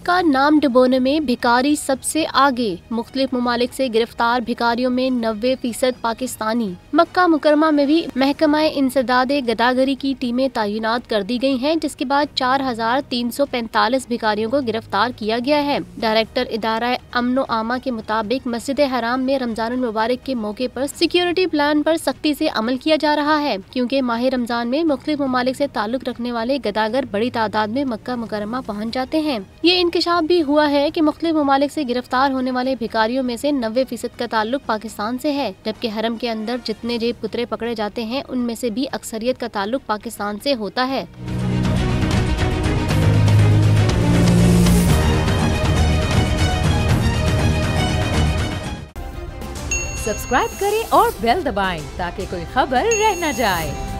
का नाम डुबोने में भिखारी सबसे आगे। मुख्तलिफ ममालिक से गिरफ्तार भिखारियों में 90% पाकिस्तानी। मक्का मुकरमा में भी महकमा इंसदादे गदागरी की टीमें तैनात कर दी गई हैं, जिसके बाद 4345 भिखारियों को गिरफ्तार किया गया है। डायरेक्टर इदारा अमनो आमा के मुताबिक मस्जिद हराम में रमजान मुबारक के मौके पर सिक्योरिटी प्लान पर सख्ती से अमल किया जा रहा है, क्योंकि माह रमजान में मुख्तलिफ ममालिक से ताल्लुक रखने वाले गदागर बड़ी तादाद में मक्का मुकरमा पहुँच जाते हैं। ये इंकशाफ भी हुआ है कि मुख्तलिफ ममालिक से गिरफ्तार होने वाले भिखारियों में से 90% का ताल्लुक पाकिस्तान से है, जबकि हरम के अंदर जितने जेब कुतरे पकड़े जाते हैं उनमें से भी अक्सरियत का ताल्लुक पाकिस्तान से होता है। सब्सक्राइब करें और बेल दबाएं ताकि कोई खबर रह न जाए।